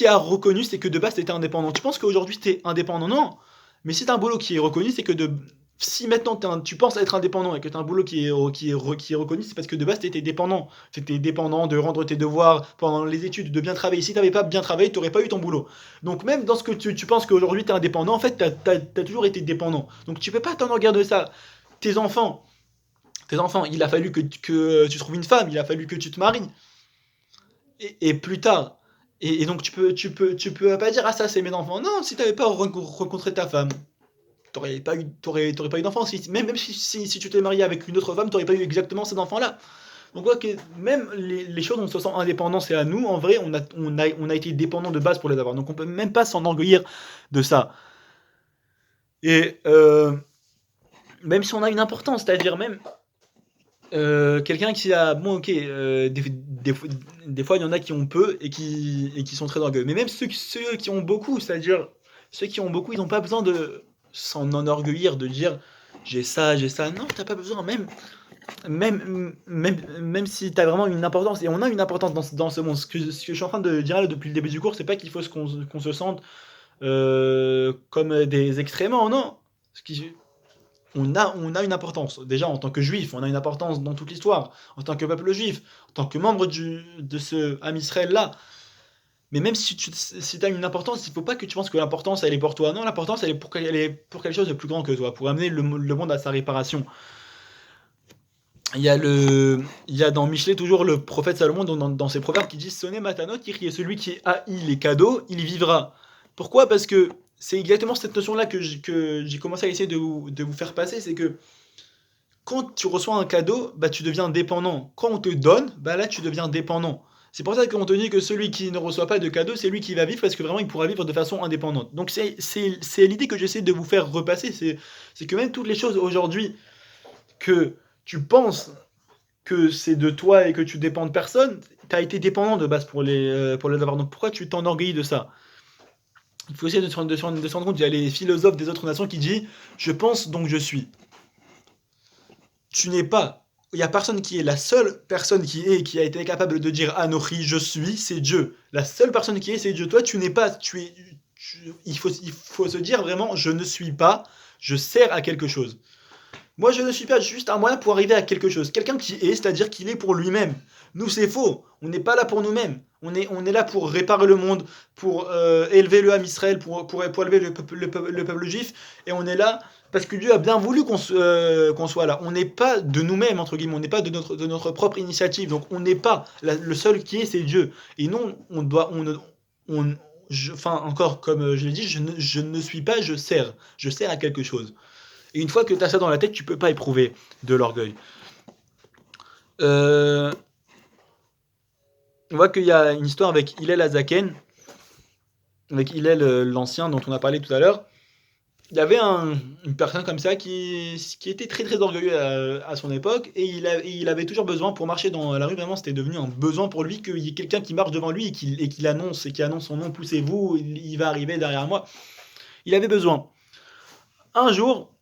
qui a reconnu, c'est que de base, tu étais indépendant. Tu penses qu'aujourd'hui, tu es indépendant? Non. Mais si tu as un boulot qui est reconnu, c'est que si maintenant tu penses être indépendant et que tu as un boulot qui est reconnu, c'est parce que de base, tu étais dépendant. Tu étais dépendant de rendre tes devoirs pendant les études, de bien travailler. Si tu n'avais pas bien travaillé, tu n'aurais pas eu ton boulot. Donc même dans ce que tu penses qu'aujourd'hui, tu es indépendant, en fait, tu as toujours été dépendant. Donc tu peux pas t'en regarder ça. Tes enfants, tes enfants, il a fallu que tu trouves une femme, il a fallu que tu te maries. Et plus tard. Et donc tu peux pas dire ah ça c'est mes enfants. Non, si t'avais pas rencontré ta femme, t'aurais pas eu d'enfants. Même si tu t'es marié avec une autre femme, t'aurais pas eu exactement cet enfant-là. Donc ouais, même les choses, on se sent indépendant, c'est à nous. En vrai, on a été dépendant de base pour les avoir. Donc on peut même pas s'enorgueillir de ça. Et même si on a une importance, c'est-à-dire même quelqu'un qui a bon ok des fois il y en a qui ont peu et qui sont très orgueilleux, mais même ceux qui ont beaucoup, c'est-à-dire ceux qui ont beaucoup, ils n'ont pas besoin de s'en enorgueillir, de dire j'ai ça, non, t'as pas besoin. Même si tu as vraiment une importance, et on a une importance dans ce monde. Ce que je suis en train de dire là depuis le début du cours, c'est pas qu'il faut qu'on se sente comme des extréments, non. Ce qui, on a une importance. Déjà, en tant que juif, on a une importance dans toute l'histoire. En tant que peuple juif, en tant que membre de ce Ham Israël-là. Mais même si tu as une importance, il ne faut pas que tu penses que l'importance, elle est pour toi. Non, l'importance, elle est pour quelque chose de plus grand que toi, pour amener le monde à sa réparation. Il y a dans Michelet toujours le prophète Salomon dans ses proverbes qui dit Sonné matanot, qui est celui qui haït les cadeaux, il vivra. Pourquoi? Parce que c'est exactement cette notion-là que j'ai commencé à essayer de vous faire passer, c'est que quand tu reçois un cadeau, bah, tu deviens dépendant. Quand on te donne, bah, là, tu deviens dépendant. C'est pour ça qu'on te dit que celui qui ne reçoit pas de cadeau, c'est lui qui va vivre parce que vraiment, il pourra vivre de façon indépendante. Donc, c'est l'idée que j'essaie de vous faire repasser. C'est que même toutes les choses aujourd'hui que tu penses que c'est de toi et que tu dépends de personne, tu as été dépendant de base pour les avoir. Donc, pourquoi tu t'enorgueillis de ça? Il faut essayer de se rendre compte. Il y a les philosophes des autres nations qui disent je pense donc je suis. Tu n'es pas. Il n'y a personne qui est. La seule personne qui a été capable de dire Anochi, je suis, c'est Dieu. La seule personne qui est, c'est Dieu. Toi, tu n'es pas. Il faut se dire vraiment, je ne suis pas, je sers à quelque chose. Moi, je ne suis pas juste un moyen pour arriver à quelque chose. Quelqu'un qui est, c'est-à-dire qu'il est pour lui-même. Nous, c'est faux. On n'est pas là pour nous-mêmes. On est là pour réparer le monde, pour élever le Ham Israël, pour élever le peuple juif. Et on est là parce que Dieu a bien voulu qu'on soit là. On n'est pas de nous-mêmes, entre guillemets. On n'est pas de notre propre initiative. Donc, on n'est pas. Le seul qui est, c'est Dieu. Et non, on doit. Enfin, encore, comme je l'ai dit, je ne suis pas, je sers. Je sers à quelque chose. Et une fois que tu as ça dans la tête, tu peux pas éprouver de l'orgueil. On voit qu'il y a une histoire avec Hillel Azaken, avec Hillel l'ancien dont on a parlé tout à l'heure. Il y avait une personne comme ça qui était très très orgueilleux à son époque, et il avait toujours besoin pour marcher dans la rue. Vraiment, c'était devenu un besoin pour lui qu'il y ait quelqu'un qui marche devant lui et qui annonce son nom. Poussez-vous, il va arriver derrière moi. Il avait besoin. Un jour,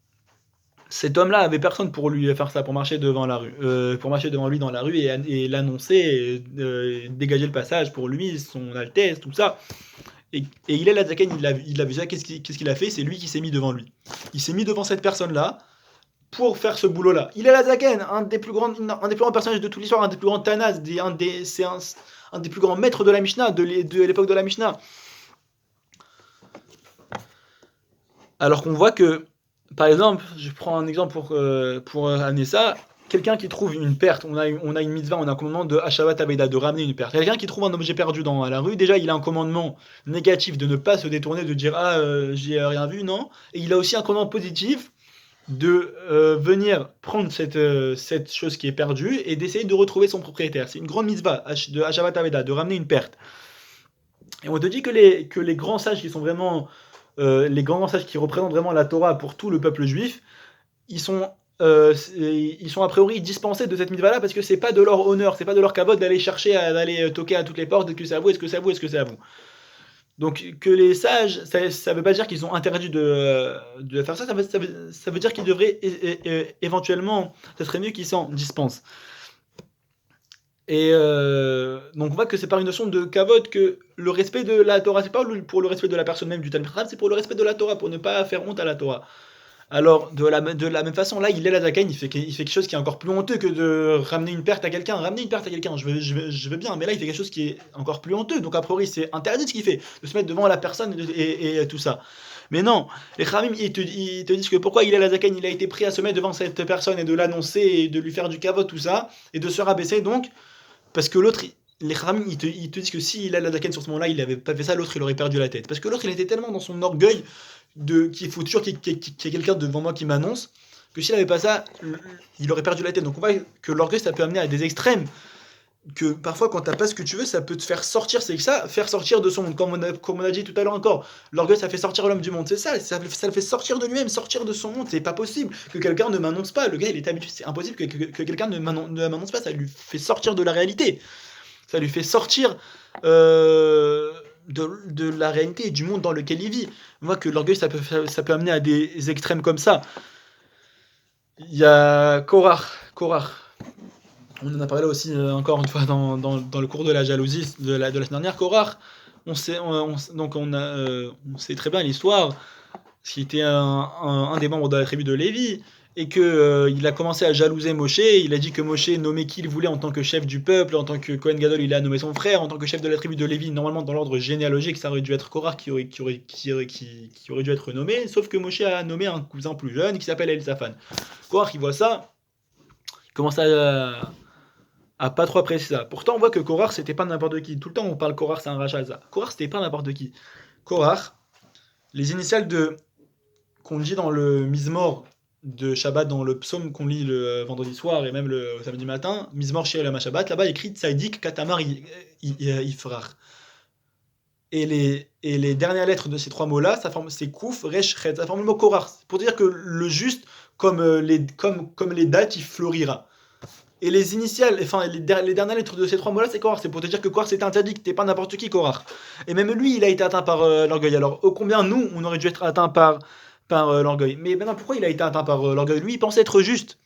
cet homme-là avait personne pour lui faire ça, pour marcher devant lui dans la rue et l'annoncer, dégager le passage pour lui, son Altesse, tout ça. Et il est là, Zaken, il a vu ça. Qu'est-ce qu'il a fait? C'est lui qui s'est mis devant lui. Il s'est mis devant cette personne-là pour faire ce boulot-là. Il est là, Zaken, un des plus grands personnages de toute l'histoire, un des plus grands Tanas, c'est un des plus grands maîtres de la Mishnah, de l'époque de la Mishnah. Alors qu'on voit que, par exemple, je prends un exemple pour amener ça, quelqu'un qui trouve une perte, on a une mitzvah, on a un commandement de Hashavat Aveda, de ramener une perte. Quelqu'un qui trouve un objet perdu dans la rue, déjà il a un commandement négatif de ne pas se détourner, de dire ah j'ai rien vu, non. Et il a aussi un commandement positif de venir prendre cette chose qui est perdue et d'essayer de retrouver son propriétaire. C'est une grande mitzvah de Hashavat Aveda, de ramener une perte. Et on te dit que les grands sages qui sont vraiment les grands sages qui représentent vraiment la Torah pour tout le peuple juif, ils sont a priori dispensés de cette mitzvah là parce que c'est pas de leur honneur, c'est pas de leur kavod d'aller chercher, d'aller toquer à toutes les portes, est-ce que c'est à vous, est-ce que c'est à vous, est-ce que c'est à vous. Donc que les sages, ça veut pas dire qu'ils ont interdit de faire ça, ça veut dire qu'ils devraient éventuellement, ça serait mieux qu'ils s'en dispensent. Et donc on voit que c'est par une notion de kavod que le respect de la Torah, c'est pas pour le respect de la personne même du Talmid Chacham, c'est pour le respect de la Torah, pour ne pas faire honte à la Torah. Alors, de la même façon, là, il est la Zaken, il fait quelque chose qui est encore plus honteux que de ramener une perte à quelqu'un. Ramener une perte à quelqu'un, je veux bien, mais là, il fait quelque chose qui est encore plus honteux. Donc, a priori, c'est interdit ce qu'il fait, de se mettre devant la personne et tout ça. Mais non, les Khamim, ils te disent que pourquoi il est la Zaken, il a été pris à se mettre devant cette personne et de l'annoncer et de lui faire du kavod, tout ça, et de se rabaisser, donc, parce que l'autre, les Khamim, ils te disent que s'il a la Zaken sur ce moment-là, il avait pas fait ça, l'autre, il aurait perdu la tête. Parce que l'autre, il était tellement dans son orgueil qu'il faut toujours qu'il y ait quelqu'un devant moi qui m'annonce, que s'il avait pas ça, il aurait perdu la tête. Donc on voit que l'orgueil, ça peut amener à des extrêmes, que parfois quand t'as pas ce que tu veux, ça peut te faire sortir, c'est ça, faire sortir de son monde, comme on a dit tout à l'heure encore. L'orgueil, ça fait sortir l'homme du monde, c'est ça, ça le fait sortir de lui-même, sortir de son monde. C'est pas possible que quelqu'un ne m'annonce pas. Le gars, il est habitué, c'est impossible que quelqu'un ne m'annonce pas, ça lui fait sortir de la réalité. Ça lui fait sortir de la réalité et du monde dans lequel il vit. On voit que l'orgueil, ça peut amener à des extrêmes comme ça. Il y a Korach. On en a parlé aussi encore une fois dans le cours de la jalousie de la semaine dernière. Korach, on sait très bien l'histoire, qui était un des membres de la tribu de Lévi, et que il a commencé à jalouser Moshe. Il a dit que Moshe nommait qui il voulait en tant que chef du peuple, en tant que Kohen Gadol, il a nommé son frère, en tant que chef de la tribu de Lévi. Normalement, dans l'ordre généalogique, ça aurait dû être Korach qui aurait dû être nommé, sauf que Moshe a nommé un cousin plus jeune qui s'appelle Elisaphan. Korach, il voit ça, il commence à pas trop apprécier ça. Pourtant, on voit que Korach, c'était pas n'importe qui. Tout le temps, on parle Korach, c'est un rachat, ça. Korach, c'était pas n'importe qui. Korach, les initiales qu'on dit dans le Mizmor de Shabbat, dans le psaume qu'on lit le vendredi soir et même le samedi matin, Mizmor Shir Yom Shabbat, là-bas écrit Tzadik Katamar Ifrach. Et les dernières lettres de ces trois mots-là, c'est Kouf, Resh, Chet, ça forme le mot Korach. Pour dire que le juste, comme les dates, il fleurira. Et les initiales, enfin les dernières lettres de ces trois mots-là, c'est Korach. C'est pour te dire que Korach c'était un tzaddik, t'es pas n'importe qui, Korach. Et même lui, il a été atteint par l'orgueil. Alors, ô combien nous, on aurait dû être atteint par l'orgueil. Mais maintenant, pourquoi il a été atteint par l'orgueil? Lui, il pensait être juste.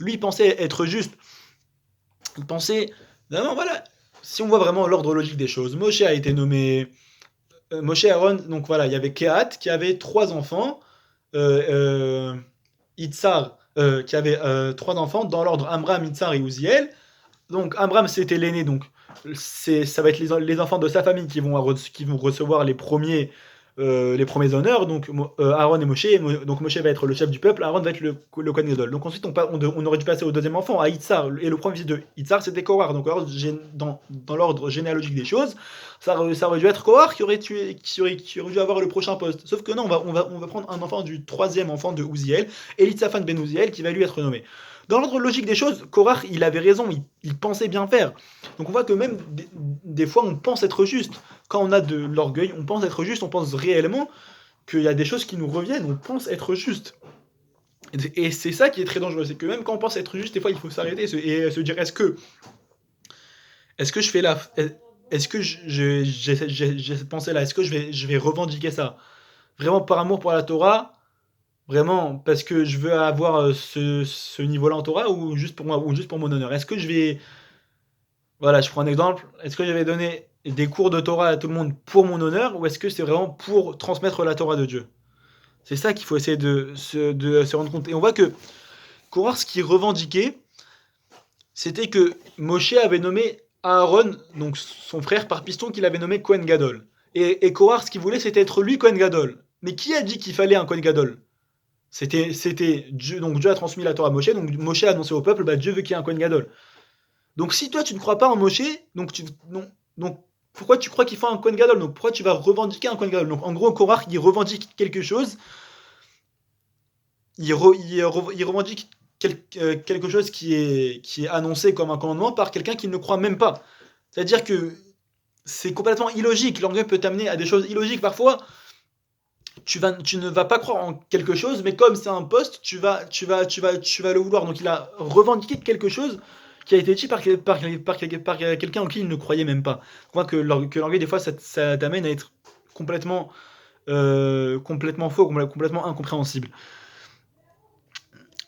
Lui, il pensait être juste. Il pensait... Non, voilà. Si on voit vraiment l'ordre logique des choses, Moshe a été nommé... Moshe Aaron, donc voilà, il y avait Kehat qui avait 3 enfants. Itzar qui avait 3 enfants, dans l'ordre Amram, Itzar et Uziel. Donc Amram c'était l'aîné, donc ça va être les enfants de sa famille qui vont recevoir les premiers honneurs, donc Aaron et Moshe. Donc Moshe va être le chef du peuple, Aaron va être le Kohen Gadol. Donc ensuite on aurait dû passer au deuxième enfant, à Itzar, et le premier fils de Itzar c'était Korach. Donc dans l'ordre généalogique des choses, ça aurait dû être Korach qui aurait dû avoir le prochain poste. Sauf que non, on va prendre un enfant du troisième enfant de Uziel, Elitzaphan ben Uziel, qui va lui être nommé. Dans l'ordre logique des choses, Korach, il avait raison, il pensait bien faire. Donc on voit que même des fois, on pense être juste. Quand on a de l'orgueil, on pense être juste, on pense réellement qu'il y a des choses qui nous reviennent, on pense être juste. Et c'est ça qui est très dangereux, c'est que même quand on pense être juste, des fois, il faut s'arrêter et se dire, est-ce que je fais là, est-ce que j'ai cette pensée-là, est-ce que je vais revendiquer ça vraiment par amour pour la Torah? Vraiment, parce que je veux avoir ce niveau-là en Torah, ou juste pour moi, ou juste pour mon honneur? Est-ce que je vais... Voilà, je prends un exemple. Est-ce que je vais donner des cours de Torah à tout le monde pour mon honneur, ou est-ce que c'est vraiment pour transmettre la Torah de Dieu? C'est ça qu'il faut essayer de se rendre compte. Et on voit que Korach, ce qu'il revendiquait, c'était que Moshe avait nommé Aaron, donc son frère par piston, qu'il avait nommé Kohen Gadol. Et Korach, ce qu'il voulait, c'était être lui Kohen Gadol. Mais qui a dit qu'il fallait un Kohen Gadol? C'était Dieu, donc Dieu a transmis la Torah à Moshe, donc Moshe a annoncé au peuple, bah, Dieu veut qu'il y ait un Kohen Gadol. Donc si toi tu ne crois pas en Moshe, donc pourquoi tu crois qu'il faut un Kohen Gadol? Donc pourquoi tu vas revendiquer un Kohen Gadol? Donc en gros, Korach, il revendique quelque chose, il revendique quelque chose qui est annoncé comme un commandement par quelqu'un qui ne croit même pas. C'est-à-dire que c'est complètement illogique. L'orgueil peut t'amener à des choses illogiques parfois. Tu ne vas pas croire en quelque chose, mais comme c'est un poste, tu vas le vouloir. Donc il a revendiqué quelque chose qui a été dit par quelqu'un en qui il ne croyait même pas. Je crois que l'orgueil, des fois, ça t'amène à être complètement faux, complètement incompréhensible.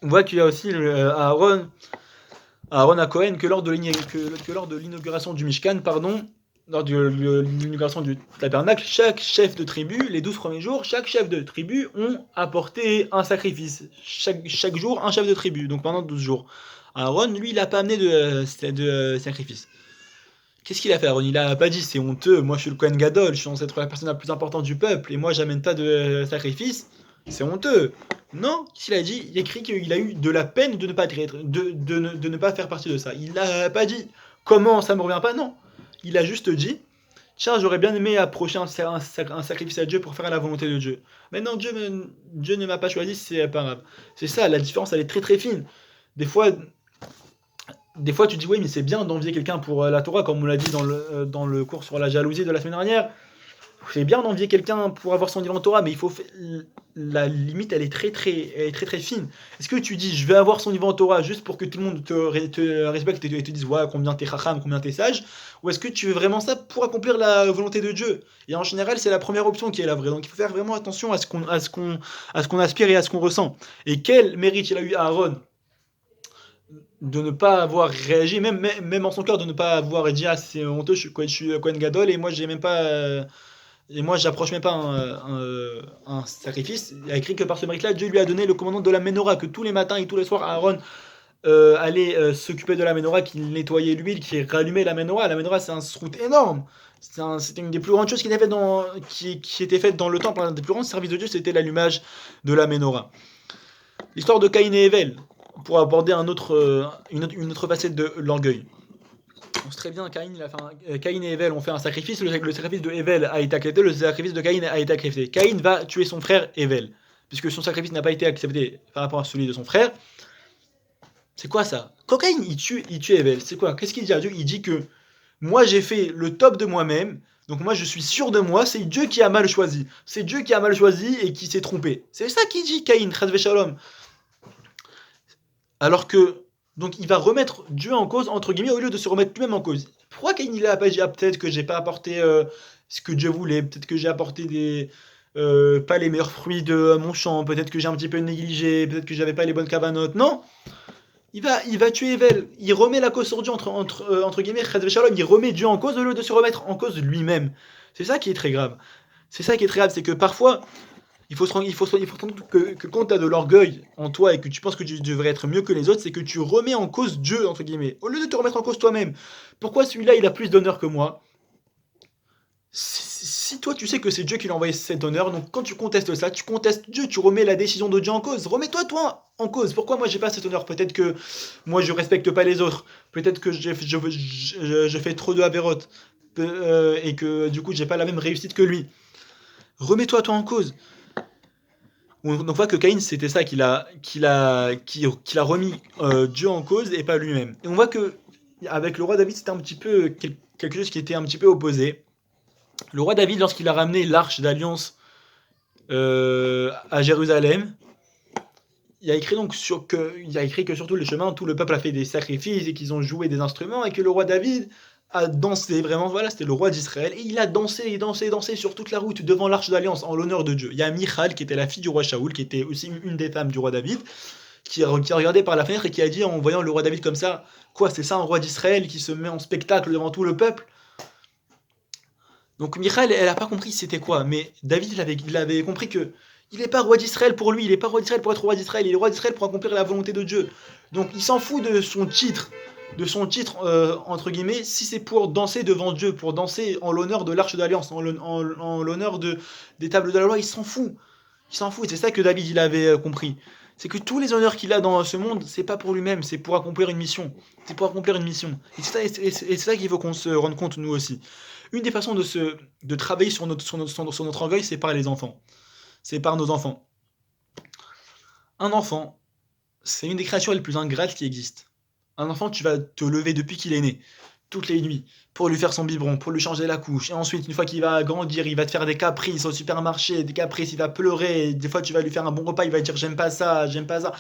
On voit qu'il y a aussi Aaron. Aaron à Cohen que lors de l'inauguration du Mishkan, pardon, lors de l'inauguration du tabernacle, chaque chef de tribu, les 12 premiers jours, chaque chef de tribu ont apporté un sacrifice. Chaque jour, un chef de tribu, donc pendant 12 jours. Aaron, lui, il n'a pas amené de sacrifice. Qu'est-ce qu'il a fait, Aaron? Il a pas dit c'est honteux, moi je suis le Kohen Gadol, je suis censé être la personne la plus importante du peuple, et moi j'amène pas de sacrifice. C'est honteux. Non, qu'est-ce qu'il a dit? Il a écrit qu'il a eu de la peine de ne pas être, de ne pas faire partie de ça. Il n'a pas dit comment ça me revient pas, non. Il a juste dit, tiens, j'aurais bien aimé approcher un sacrifice à Dieu pour faire la volonté de Dieu. Maintenant, Dieu ne m'a pas choisi, c'est pas grave. C'est ça, la différence, elle est très très fine. Des fois, des fois, tu dis oui, mais c'est bien d'envier quelqu'un pour la Torah, comme on l'a dit dans le cours sur la jalousie de la semaine dernière. C'est bien d'envier quelqu'un pour avoir son niveau en Torah, mais la limite, elle est très très fine. Est-ce que tu dis je vais avoir son niveau en Torah juste pour que tout le monde te respecte et te dise ouais, combien t'es chacham, combien t'es sage, ou est-ce que tu veux vraiment ça pour accomplir la volonté de Dieu? Et en général, c'est la première option qui est la vraie. Donc il faut faire vraiment attention à ce qu'on aspire et à ce qu'on ressent. Et quel mérite il a eu Aaron de ne pas avoir réagi, même en son cœur, de ne pas avoir dit ah c'est honteux, je suis Kohen Gadol et moi j'ai même pas et moi j'approche même pas un sacrifice. Il a écrit que par ce mérite-là, Dieu lui a donné le commandement de la menorah, que tous les matins et tous les soirs Aaron allait s'occuper de la menorah, qu'il nettoyait l'huile, qu'il rallumait la menorah. La menorah c'est un srout énorme. C'était une des plus grandes choses qui était faite dans le temple. Un des plus grands services de Dieu, c'était l'allumage de la menorah. L'histoire de Caïn et Ével, pour aborder une autre facette de l'orgueil. On sait très bien, Caïn et Ével ont fait un sacrifice, le sacrifice de Ével a été accepté, le sacrifice de Caïn a été accepté. Caïn va tuer son frère Ével, puisque son sacrifice n'a pas été accepté par rapport à celui de son frère. C'est quoi ça? Quand Caïn il tue Ével, c'est quoi? Qu'est-ce qu'il dit à Dieu? Il dit que moi j'ai fait le top de moi-même, donc moi je suis sûr de moi, c'est Dieu qui a mal choisi. C'est Dieu qui a mal choisi et qui s'est trompé. C'est ça qu'il dit Caïn, Chas Shalom. Alors que, donc il va remettre Dieu en cause, entre guillemets, au lieu de se remettre lui-même en cause. Pourquoi Caïn il a pas dit, ah, peut-être que j'ai pas apporté ce que Dieu voulait, peut-être que j'ai apporté pas les meilleurs fruits de mon champ, peut-être que j'ai un petit peu négligé, peut-être que j'avais pas les bonnes cavanotes. Non, il va tuer Evel, il remet la cause sur Dieu, entre guillemets, Chas Shalom, il remet Dieu en cause au lieu de se remettre en cause lui-même. C'est ça qui est très grave. C'est ça qui est très grave, c'est que parfois, il faut se rendre compte que quand tu as de l'orgueil en toi et que tu penses que tu devrais être mieux que les autres, c'est que tu remets en cause Dieu, entre guillemets, au lieu de te remettre en cause toi-même. Pourquoi celui-là, il a plus d'honneur que moi? Si toi, tu sais que c'est Dieu qui l'a envoyé cet honneur, donc quand tu contestes ça, tu contestes Dieu, tu remets la décision de Dieu en cause. Remets-toi, toi, en cause. Pourquoi moi, j'ai pas cet honneur? Peut-être que moi, je respecte pas les autres. Peut-être que je fais trop de avérotes. Et que du coup, j'ai pas la même réussite que lui. Remets-toi, toi, en cause. On voit que Caïn, c'était ça qu'il a remis Dieu en cause et pas lui-même. Et on voit que avec le roi David, c'était un petit peu quelque chose qui était un petit peu opposé. Le roi David, lorsqu'il a ramené l'arche d'alliance à Jérusalem, il a écrit que sur tous les chemins, tout le peuple a fait des sacrifices et qu'ils ont joué des instruments et que le roi David a dansé, vraiment, voilà, c'était le roi d'Israël, et il a dansé, dansé, dansé sur toute la route devant l'arche d'alliance en l'honneur de Dieu. Il y a Michal, qui était la fille du roi Shaoul, qui était aussi une des femmes du roi David, qui a regardé par la fenêtre et qui a dit en voyant le roi David comme ça, quoi, c'est ça un roi d'Israël qui se met en spectacle devant tout le peuple? Donc Michal, elle a pas compris c'était quoi, mais David, il avait compris que il n'est pas roi d'Israël pour lui, il n'est pas roi d'Israël pour être roi d'Israël, il est roi d'Israël pour accomplir la volonté de Dieu. Donc il s'en fout de son titre entre guillemets, si c'est pour danser devant Dieu, pour danser en l'honneur de l'arche d'alliance, en l'honneur des tables de la loi, il s'en fout. Il s'en fout, c'est ça que David il avait compris. C'est que tous les honneurs qu'il a dans ce monde, c'est pas pour lui-même, c'est pour accomplir une mission. C'est pour accomplir une mission. Et c'est ça qu'il faut qu'on se rende compte nous aussi. Une des façons de travailler sur notre orgueil, c'est par les enfants. C'est par nos enfants. Un enfant, c'est une des créatures les plus ingrates qui existent. Un enfant, tu vas te lever depuis qu'il est né, toutes les nuits, pour lui faire son biberon, pour lui changer la couche. Et ensuite, une fois qu'il va grandir, il va te faire des caprices au supermarché, des caprices, il va pleurer. Des fois, tu vas lui faire un bon repas, il va dire j'aime pas ça, j'aime pas ça.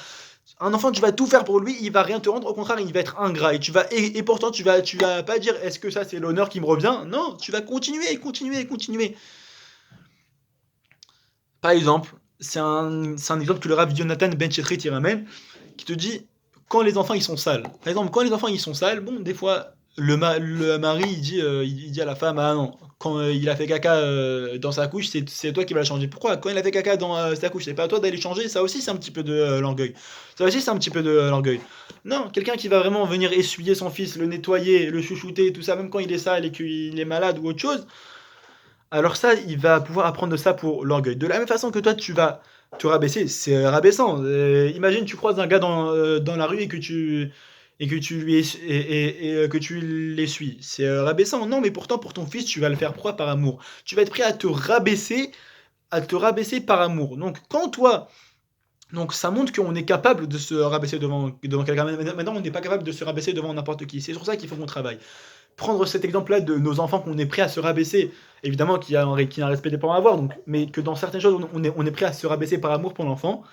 Un enfant, tu vas tout faire pour lui, il va rien te rendre, au contraire, il va être ingrat. Et pourtant, tu vas pas dire est-ce que ça c'est l'honneur qui me revient? Non, tu vas continuer, continuer, continuer. Par exemple, c'est un exemple que le Rav Yonatan Ben Chetrit il ramène, qui te dit quand les enfants ils sont sales. Par exemple, quand les enfants ils sont sales, bon, des fois, le mari il dit à la femme, ah non, quand il a fait caca dans sa couche, c'est toi qui vas le changer. Pourquoi? Quand il a fait caca dans sa couche, c'est pas à toi d'aller changer, ça aussi c'est un petit peu de l'orgueil. Ça aussi c'est un petit peu de l'orgueil. Non, quelqu'un qui va vraiment venir essuyer son fils, le nettoyer, le chouchouter, tout ça, même quand il est sale et qu'il est malade ou autre chose, alors ça, il va pouvoir apprendre de ça pour l'orgueil. De la même façon que toi, tu vas te rabaisser, c'est rabaissant. Imagine, tu croises un gars dans la rue et que tu lui que tu l'essuies. C'est rabaissant. Non, mais pourtant, pour ton fils, tu vas le faire pourquoi? Par amour. Tu vas être prêt à te rabaisser par amour. Donc, quand toi, donc ça montre qu'on est capable de se rabaisser devant quelqu'un. Maintenant, on n'est pas capable de se rabaisser devant n'importe qui. C'est sur ça qu'il faut qu'on travaille. Prendre cet exemple-là de nos enfants qu'on est prêt à se rabaisser, évidemment qu'il y a un respect des parents à avoir, donc, mais que dans certaines choses, on est prêt à se rabaisser par amour pour l'enfant.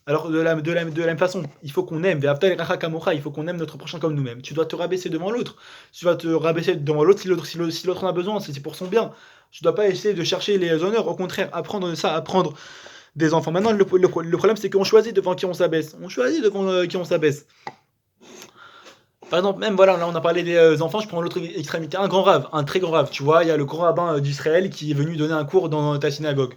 Alors de la même façon, il faut qu'on aime, il faut qu'on aime notre prochain comme nous-mêmes. Tu dois te rabaisser devant l'autre. Tu vas te rabaisser devant l'autre si l'autre en a besoin, c'est pour son bien. Tu dois pas essayer de chercher les honneurs, au contraire, apprendre de ça, apprendre des enfants. Maintenant, le problème, c'est qu'on choisit devant qui on s'abaisse. On choisit devant qui on s'abaisse. Par exemple, même voilà, là on a parlé des enfants, je prends l'autre extrémité, un grand rave, un très grand rave, tu vois, il y a le grand rabbin d'Israël qui est venu donner un cours dans ta synagogue.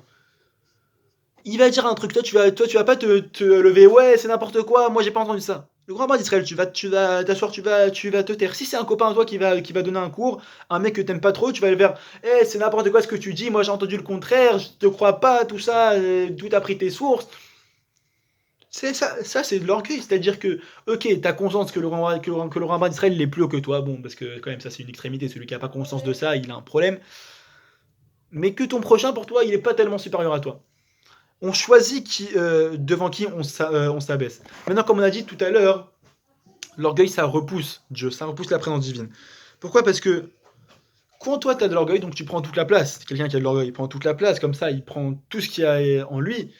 Il va dire un truc, toi tu vas pas te lever, ouais c'est n'importe quoi, moi j'ai pas entendu ça. Le grand rabbin d'Israël, tu vas t'asseoir, tu vas te taire. Si c'est un copain à toi qui va donner un cours, un mec que t'aimes pas trop, tu vas le faire, c'est n'importe quoi ce que tu dis, moi j'ai entendu le contraire, je te crois pas, tout ça, d'où t'as pris tes sources. C'est ça c'est de l'orgueil, c'est-à-dire que, ok, t'as conscience que le rabbin d'Israël il est plus haut que toi, bon, parce que quand même ça c'est une extrémité, celui qui a pas conscience de ça, il a un problème, mais que ton prochain pour toi il est pas tellement supérieur à toi. On choisit devant qui on s'abaisse. Maintenant, comme on a dit tout à l'heure, l'orgueil ça repousse Dieu, ça repousse la présence divine. Pourquoi? Parce que quand toi tu as de l'orgueil, donc tu prends toute la place. Quelqu'un qui a de l'orgueil, il prend toute la place, comme ça il prend tout ce qu'il y a en lui.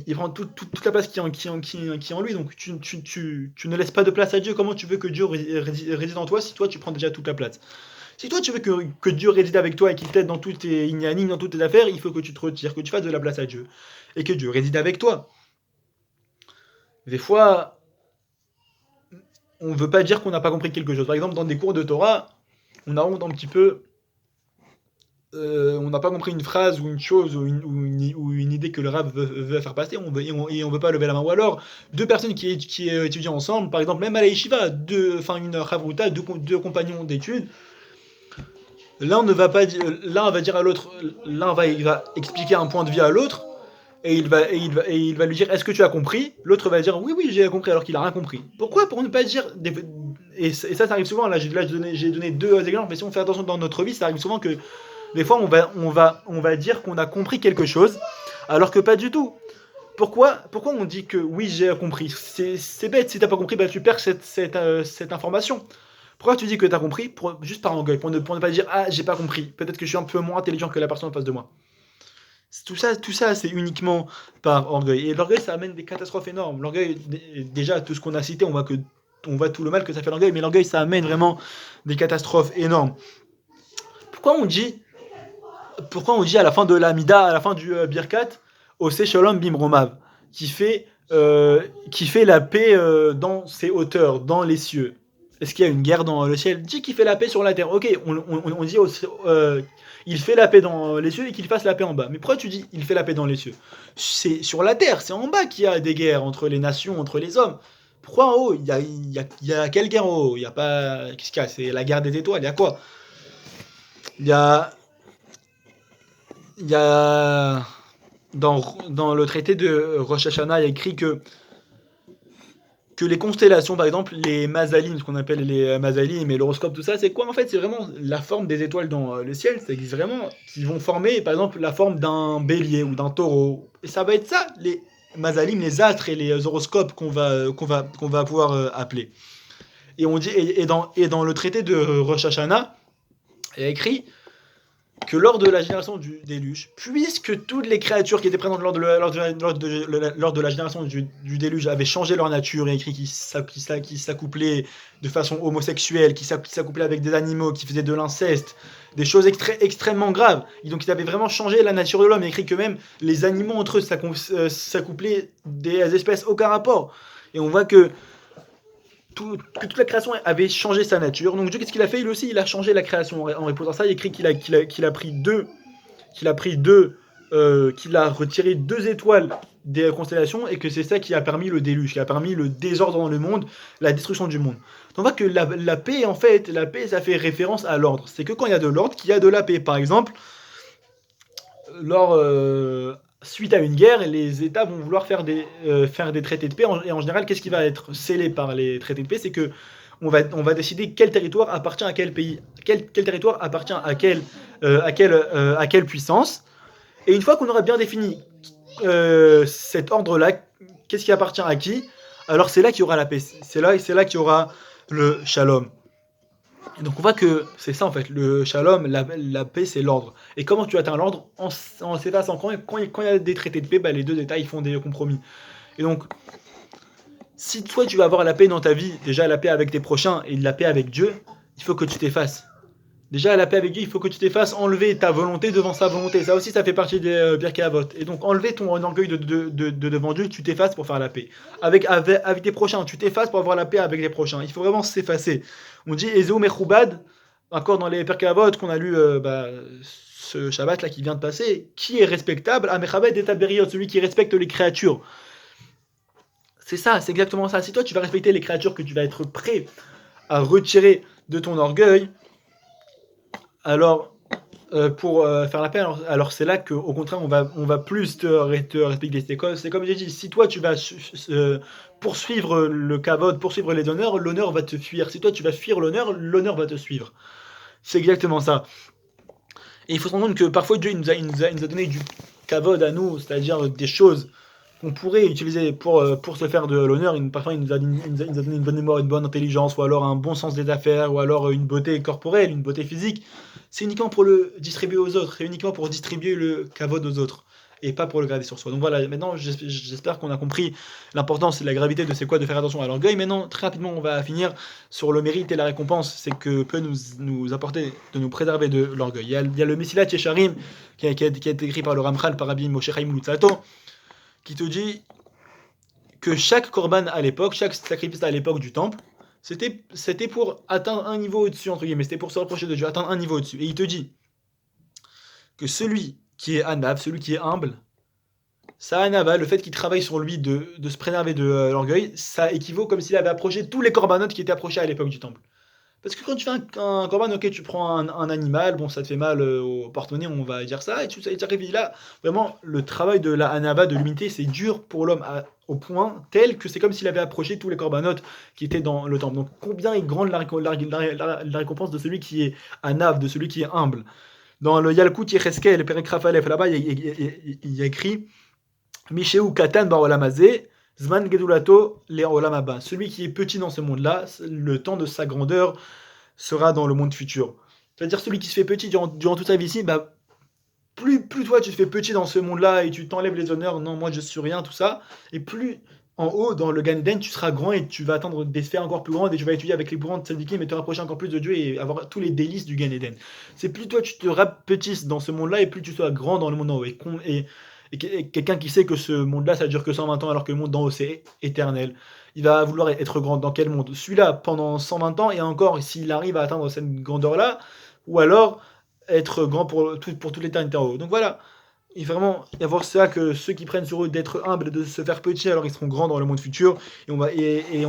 Il prend toute la place qui est en lui, donc tu ne laisses pas de place à Dieu. Comment tu veux que Dieu réside en toi si toi tu prends déjà toute la place? Si toi tu veux que Dieu réside avec toi et qu'il t'aide dans tous tes ignanim, dans toutes tes affaires, il faut que tu te retires, que tu fasses de la place à Dieu. Et que Dieu réside avec toi. Des fois, on ne veut pas dire qu'on n'a pas compris quelque chose. Par exemple, dans des cours de Torah, on a honte un petit peu, on n'a pas compris une phrase ou une chose ou une idée que le rab veut faire passer, et on veut pas lever la main. Ou alors, deux personnes qui étudient ensemble, par exemple, même à la yeshiva, une chavruta, deux compagnons d'études, l'un ne va pas l'un va dire à l'autre, il va expliquer un point de vue à l'autre, et il va lui dire est-ce que tu as compris? L'autre va dire oui oui j'ai compris alors qu'il a rien compris. Pourquoi? Pour ne pas dire et ça arrive souvent. Là j'ai donné deux exemples, mais si on fait attention dans notre vie, ça arrive souvent que des fois on va dire qu'on a compris quelque chose alors que pas du tout. Pourquoi on dit que oui j'ai compris? C'est bête, si t'as pas compris, bah tu perds cette information. Pourquoi tu dis que t'as compris? Juste par orgueil, pour ne pas dire ah j'ai pas compris. Peut-être que je suis un peu moins intelligent que la personne en face de moi. Tout ça, c'est uniquement par orgueil. Et l'orgueil, ça amène des catastrophes énormes. L'orgueil, déjà, tout ce qu'on a cité, on voit tout le mal que ça fait l'orgueil, mais l'orgueil, ça amène vraiment des catastrophes énormes. Pourquoi on dit, à la fin de l'Amida, à la fin du Birkat, au Shalom Bimromav, qui fait la paix dans ses hauteurs, dans les cieux? Est-ce qu'il y a une guerre dans le ciel? Dit qu'il fait la paix sur la terre. Ok, on dit il fait la paix dans les cieux et qu'il fasse la paix en bas. Mais pourquoi tu dis il fait la paix dans les cieux? C'est sur la terre, c'est en bas qu'il y a des guerres entre les nations, entre les hommes. Pourquoi en haut? Il y a quelle guerre en haut? Il y a pas. Qu'est-ce qu'il y a? C'est la guerre des étoiles. Il y a quoi? Il y a. Il y a. Dans le traité de Rosh Hashanah, il y a écrit que les constellations, par exemple, les mazalim, ce qu'on appelle les mazalim et l'horoscope, tout ça, c'est quoi en fait? C'est vraiment la forme des étoiles dans le ciel, ça existe vraiment, qui vont former, par exemple, la forme d'un bélier ou d'un taureau. Et ça va être ça, les mazalim, les astres et les horoscopes qu'on va pouvoir appeler. Et on dit, dans le traité de Rosh Hashanah, il y a écrit que lors de la génération du déluge, puisque toutes les créatures qui étaient présentes lors de la génération du déluge avaient changé leur nature, et écrit qu'ils s'accouplaient de façon homosexuelle, qui s'accouplaient avec des animaux, qui faisaient de l'inceste, des choses extrêmement graves. Et donc ils avaient vraiment changé la nature de l'homme, et écrit que même les animaux entre eux s'accouplaient des espèces aucun rapport. Et on voit que que toute la création avait changé sa nature. Donc Dieu, qu'est-ce qu'il a fait? Lui aussi, il a changé la création. En répondant à ça, il écrit qu'il a pris qu'il a retiré 2 étoiles des constellations et que c'est ça qui a permis le déluge, qui a permis le désordre dans le monde, la destruction du monde. Donc on voit que la paix, en fait, la paix, ça fait référence à l'ordre. C'est que quand il y a de l'ordre, qu'il y a de la paix. Par exemple, suite à une guerre, les États vont vouloir faire des traités de paix. Et en général, qu'est-ce qui va être scellé par les traités de paix? C'est que on va décider quel territoire appartient à quel pays, quel territoire appartient à quelle puissance. Et une fois qu'on aura bien défini cet ordre-là, qu'est-ce qui appartient à qui, alors c'est là qu'il y aura la paix. C'est là qu'il y aura le shalom. Et donc on voit que c'est ça en fait, le shalom, la paix, c'est l'ordre. Et comment tu atteins l'ordre? En s'effaçant. Quand il y a des traités de paix, les deux États ils font des compromis. Et donc, si toi tu vas avoir la paix dans ta vie, déjà la paix avec tes prochains et la paix avec Dieu, il faut que tu t'effaces. Déjà, la paix avec Dieu, il faut que tu t'effaces, enlever ta volonté devant sa volonté. Ça aussi, ça fait partie des Birkei Avot. Et donc, enlever ton orgueil de devant Dieu, tu t'effaces pour faire la paix. Avec tes prochains, tu t'effaces pour avoir la paix avec les prochains. Il faut vraiment s'effacer. On dit Ezeu Mechoubad, encore dans les Birkei Avot qu'on a lu ce Shabbat là qui vient de passer, qui est respectable? Amechabed et Taberiot, celui qui respecte les créatures. C'est ça, c'est exactement ça. Si toi, tu vas respecter les créatures, que tu vas être prêt à retirer de ton orgueil, alors pour faire la paix, alors c'est là qu'au contraire on va plus te respecter. C'est comme j'ai dit, si toi tu vas poursuivre le kavod, poursuivre les honneurs, l'honneur va te fuir. Si toi tu vas fuir l'honneur va te suivre. C'est exactement ça. Et il faut se rendre compte que parfois Dieu il nous a donné du kavod à nous, c'est-à-dire des choses qu'on pourrait utiliser pour se faire de l'honneur. Parfois il nous a donné une bonne mémoire, une bonne intelligence, ou alors un bon sens des affaires, ou alors une beauté corporelle, une beauté physique. C'est uniquement pour le distribuer aux autres, c'est uniquement pour distribuer le kavod aux autres, et pas pour le garder sur soi. Donc voilà, maintenant j'espère qu'on a compris l'importance et la gravité de c'est quoi de faire attention à l'orgueil. Maintenant, très rapidement, on va finir sur le mérite et la récompense, c'est que peut nous apporter de nous préserver de l'orgueil. Il y a le Mesilat Yesharim qui a été écrit par le Ramchal, par Rabbi Moshe Chaim Luzzatto, qui te dit que chaque korban à l'époque, chaque sacrifice à l'époque du temple, c'était pour atteindre un niveau au-dessus, entre guillemets, c'était pour se rapprocher de Dieu, atteindre un niveau au-dessus. Et il te dit que celui qui est anav, celui qui est humble, ça anava, le fait qu'il travaille sur lui de se préserver de l'orgueil, ça équivaut comme s'il avait approché tous les corbanotes qui étaient approchés à l'époque du temple. Parce que quand tu fais un corban, ok, tu prends un animal, bon, ça te fait mal au porte-monnaie, on va dire ça, et tu arrives là. Vraiment, le travail de la Hanava, de l'humilité, c'est dur pour l'homme au point tel que c'est comme s'il avait approché tous les corbanotes qui étaient dans le temple. Donc, combien est grande la récompense de celui qui est Hanav, de celui qui est humble. Dans le Yalkut Yecheskel, le Perek Rafalef, là-bas, il y a écrit Mishéou Katan Bar Olamazé. Zman Gedulato le Olam Haba. Celui qui est petit dans ce monde-là, le temps de sa grandeur sera dans le monde futur. C'est-à-dire celui qui se fait petit durant toute sa vie ici, plus toi tu te fais petit dans ce monde-là et tu t'enlèves les honneurs, non moi je suis rien, tout ça, et plus en haut dans le Gan Eden tu seras grand et tu vas atteindre des sphères encore plus grandes et tu vas étudier avec les grands tzadikim et te rapprocher encore plus de Dieu et avoir tous les délices du Gan Eden. C'est plus toi tu te rapetisses dans ce monde-là et plus tu sois grand dans le monde en haut. Et quelqu'un qui sait que ce monde-là, ça dure que 120 ans, alors que le monde d'en haut, c'est éternel, il va vouloir être grand dans quel monde? Celui-là, pendant 120 ans, et encore, s'il arrive à atteindre cette grandeur-là, ou alors être grand pour toute l'éternité en haut. Donc voilà, il faut vraiment y avoir ça, que ceux qui prennent sur eux d'être humbles et de se faire petits, alors ils seront grands dans le monde futur. Et on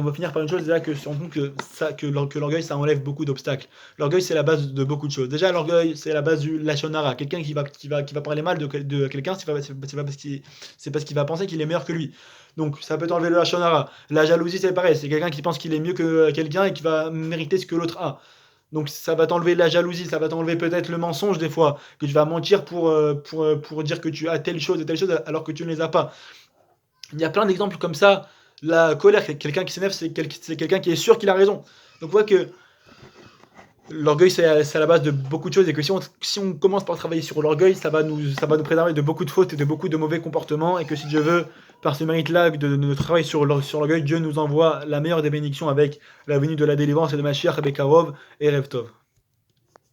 va finir par une chose, c'est là que se rend compte que l'orgueil, ça enlève beaucoup d'obstacles. L'orgueil, c'est la base de beaucoup de choses. Déjà, l'orgueil, c'est la base du lashon hara. Quelqu'un qui va parler mal de quelqu'un, c'est parce qu'il va penser qu'il est meilleur que lui. Donc ça peut t'enlever le lashon hara. La jalousie, c'est pareil. C'est quelqu'un qui pense qu'il est mieux que quelqu'un et qui va mériter ce que l'autre a. Donc ça va t'enlever la jalousie, ça va t'enlever peut-être le mensonge des fois, que tu vas mentir pour dire que tu as telle chose et telle chose alors que tu ne les as pas. Il y a plein d'exemples comme ça. La colère, quelqu'un qui s'énerve, c'est quelqu'un qui est sûr qu'il a raison. Donc on voit que l'orgueil, c'est à la base de beaucoup de choses, et que si on commence par travailler sur l'orgueil, ça va nous préserver de beaucoup de fautes et de beaucoup de mauvais comportements, et que si Dieu veut, par ce mérite-là, de notre travail sur l'orgueil, Dieu nous envoie la meilleure des bénédictions avec la venue de la délivrance et de Mashiach, Bekarov et Rev Tov.